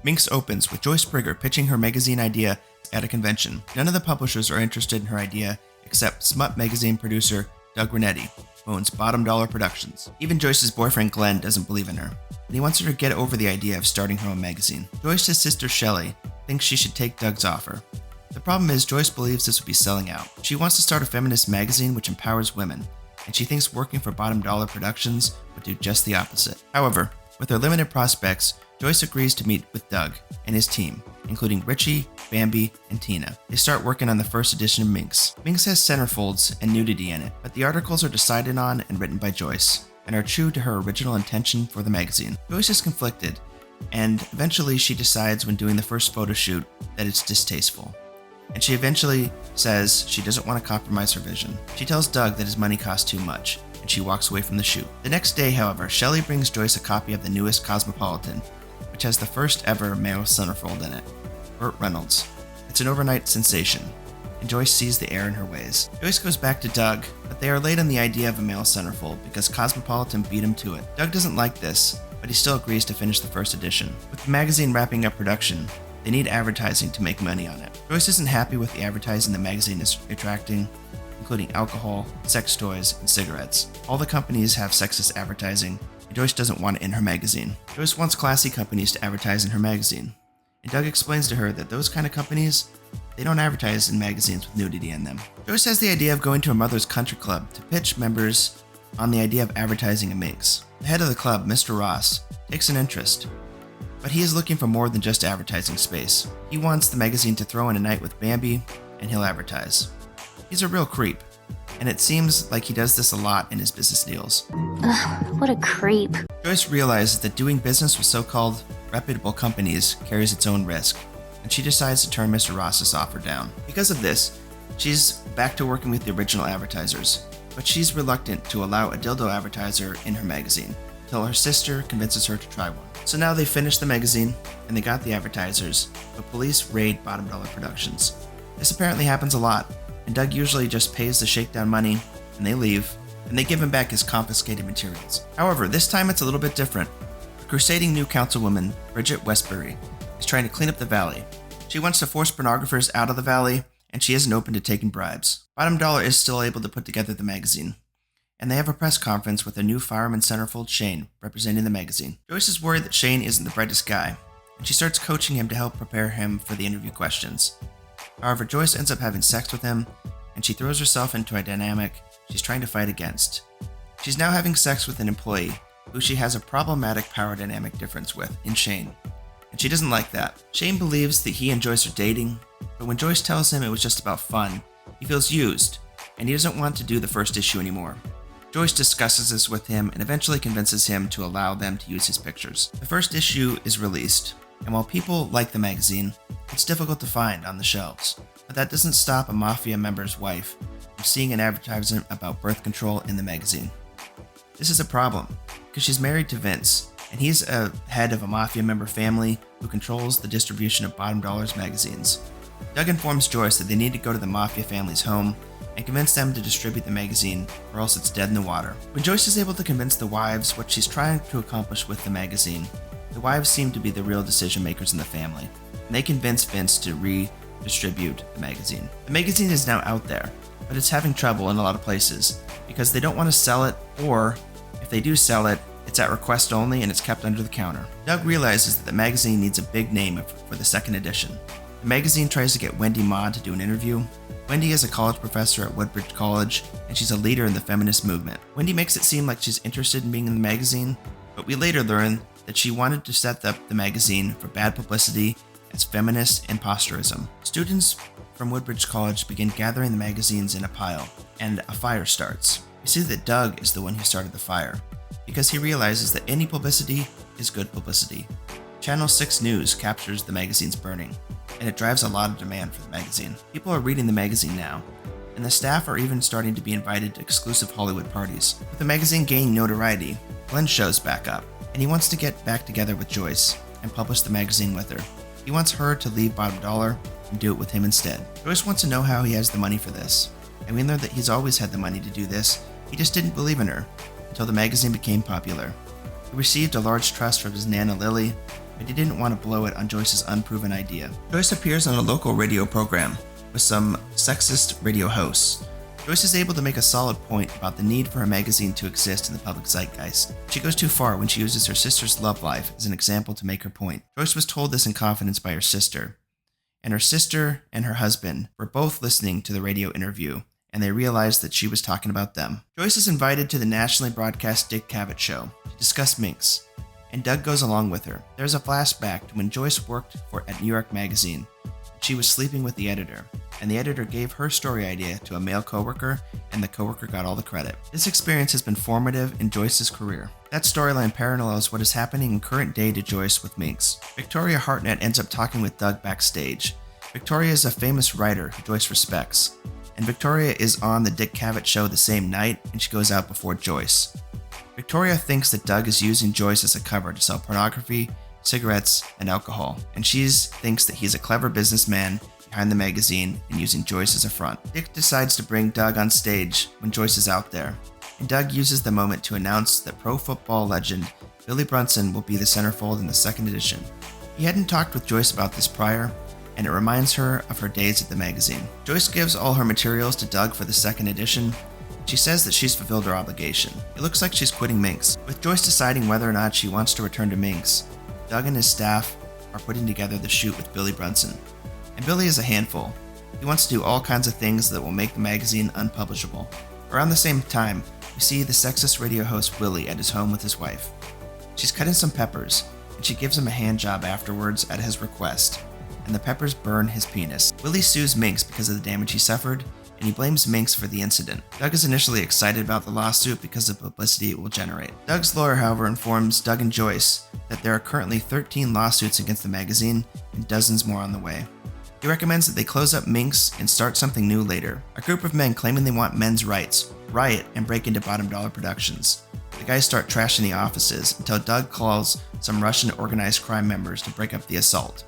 Minx opens with Joyce pitching her magazine idea at a convention. None of the publishers are interested in her idea except smut magazine producer Doug Renetti, who owns Bottom Dollar Productions. Even Joyce's boyfriend Glenn doesn't believe in her, and he wants her to get over the idea of starting her own magazine. Joyce's sister Shelly thinks she should take Doug's offer. The problem is Joyce believes this would be selling out. She wants to start a feminist magazine which empowers women, and she thinks working for Bottom Dollar Productions would do just the opposite. However, with her limited prospects, Joyce agrees to meet with Doug and his team, including Richie, Bambi, and Tina. They start working on the first edition of Minx. Minx has centerfolds and nudity in it, but the articles are decided on and written by Joyce, and are true to her original intention for the magazine. Joyce is conflicted, and eventually she decides when doing the first photo shoot that it's distasteful. And she eventually says she doesn't want to compromise her vision. She tells Doug that his money costs too much, and she walks away from the shoot. The next day, however, Shelly brings Joyce a copy of the newest Cosmopolitan, which has the first ever male centerfold in it, Burt Reynolds. It's an overnight sensation, and Joyce sees the error in her ways. Joyce goes back to Doug, but they are late on the idea of a male centerfold because Cosmopolitan beat him to it. Doug doesn't like this, but he still agrees to finish the first edition. With the magazine wrapping up production, they need advertising to make money on it. Joyce isn't happy with the advertising the magazine is attracting, including alcohol, sex toys, and cigarettes. All the companies have sexist advertising, and Joyce doesn't want it in her magazine. Joyce wants classy companies to advertise in her magazine, and Doug explains to her that those kind of companies, they don't advertise in magazines with nudity in them. Joyce has the idea of going to her mother's country club to pitch members on the idea of advertising a Minx. The head of the club, Mr. Ross, takes an interest, but he is looking for more than just advertising space. He wants the magazine to throw in a night with Bambi, and he'll advertise. He's a real creep, and it seems like he does this a lot in his business deals. Ugh, what a creep. Joyce realizes that doing business with so-called reputable companies carries its own risk, and she decides to turn Mr. Ross's offer down. Because of this, she's back to working with the original advertisers, but she's reluctant to allow a dildo advertiser in her magazine, until her sister convinces her to try one. So now they finished the magazine, and they got the advertisers, but police raid Bottom Dollar Productions. This apparently happens a lot, and Doug usually just pays the shakedown money, and they leave, and they give him back his confiscated materials. However, this time it's a little bit different. The crusading new councilwoman, Bridget Westbury, is trying to clean up the valley. She wants to force pornographers out of the valley, and she isn't open to taking bribes. Bottom Dollar is still able to put together the magazine, and they have a press conference with their new fireman centerfold Shane, representing the magazine. Joyce is worried that Shane isn't the brightest guy, and she starts coaching him to help prepare him for the interview questions. However, Joyce ends up having sex with him, and she throws herself into a dynamic she's trying to fight against. She's now having sex with an employee who she has a problematic power dynamic difference with, in Shane, and she doesn't like that. Shane believes that he and Joyce are dating, but when Joyce tells him it was just about fun, he feels used, and he doesn't want to do the first issue anymore. Joyce discusses this with him and eventually convinces him to allow them to use his pictures. The first issue is released, and while people like the magazine, it's difficult to find on the shelves. But that doesn't stop a mafia member's wife from seeing an advertisement about birth control in the magazine. This is a problem, because she's married to Vince, and he's a head of a mafia member family who controls the distribution of Bottom Dollar's magazines. Doug informs Joyce that they need to go to the mafia family's home and convince them to distribute the magazine, or else it's dead in the water. When Joyce is able to convince the wives what she's trying to accomplish with the magazine, the wives seem to be the real decision makers in the family, and they convince Vince to redistribute the magazine. The magazine is now out there, but it's having trouble in a lot of places because they don't want to sell it, or if they do sell it, it's at request only and it's kept under the counter. Doug realizes that the magazine needs a big name for the second edition. The magazine tries to get Wendy Maud to do an interview. Wendy is a college professor at Woodbridge College, and she's a leader in the feminist movement. Wendy makes it seem like she's interested in being in the magazine, but we later learn that she wanted to set up the magazine for bad publicity as feminist imposterism. Students from Woodbridge College begin gathering the magazines in a pile, and a fire starts. We see that Doug is the one who started the fire, because he realizes that any publicity is good publicity. Channel 6 News captures the magazine's burning, and it drives a lot of demand for the magazine. People are reading the magazine now, and the staff are even starting to be invited to exclusive Hollywood parties. With the magazine gaining notoriety, Glenn shows back up, and he wants to get back together with Joyce and publish the magazine with her. He wants her to leave Bottom Dollar and do it with him instead. Joyce wants to know how he has the money for this, and we learn that he's always had the money to do this, he just didn't believe in her until the magazine became popular. He received a large trust from his Nana Lily, but he didn't want to blow it on Joyce's unproven idea. Joyce appears on a local radio program with some sexist radio hosts. Joyce is able to make a solid point about the need for a magazine to exist in the public zeitgeist. She goes too far when she uses her sister's love life as an example to make her point. Joyce was told this in confidence by her sister, and her sister and her husband were both listening to the radio interview, and they realized that she was talking about them. Joyce is invited to the nationally broadcast Dick Cavett show to discuss Minx, and Doug goes along with her. There's a flashback to when Joyce worked at New York Magazine. She was sleeping with the editor, and the editor gave her story idea to a male coworker, and the coworker got all the credit. This experience has been formative in Joyce's career. That storyline parallels what is happening in current day to Joyce with Minx. Victoria Hartnett ends up talking with Doug backstage. Victoria is a famous writer who Joyce respects, and Victoria is on the Dick Cavett show the same night, and she goes out before Joyce. Victoria thinks that Doug is using Joyce as a cover to sell pornography, cigarettes, and alcohol, and she thinks that he's a clever businessman behind the magazine and using Joyce as a front. Dick decides to bring Doug on stage when Joyce is out there, and Doug uses the moment to announce that pro football legend Billy Brunson will be the centerfold in the second edition. He hadn't talked with Joyce about this prior, and it reminds her of her days at the magazine. Joyce gives all her materials to Doug for the second edition. She says that she's fulfilled her obligation. It looks like she's quitting Minx. With Joyce deciding whether or not she wants to return to Minx, Doug and his staff are putting together the shoot with Billy Brunson. And Billy is a handful. He wants to do all kinds of things that will make the magazine unpublishable. Around the same time, we see the sexist radio host Willie at his home with his wife. She's cutting some peppers, and she gives him a hand job afterwards at his request, and the peppers burn his penis. Willie sues Minx because of the damage he suffered, and he blames Minx for the incident. Doug is initially excited about the lawsuit because of the publicity it will generate. Doug's lawyer, however, informs Doug and Joyce that there are currently 13 lawsuits against the magazine and dozens more on the way. He recommends that they close up Minx and start something new later. A group of men claiming they want men's rights riot and break into Bottom Dollar Productions. The guys start trashing the offices until Doug calls some Russian organized crime members to break up the assault.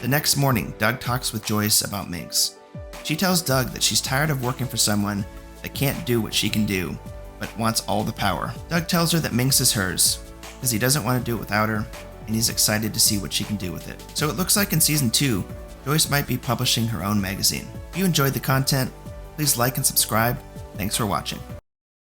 The next morning, Doug talks with Joyce about Minx. She tells Doug that she's tired of working for someone that can't do what she can do, but wants all the power. Doug tells her that Minx is hers, because he doesn't want to do it without her, and he's excited to see what she can do with it. So it looks like in Season 2, Joyce might be publishing her own magazine. If you enjoyed the content, please like and subscribe. Thanks for watching.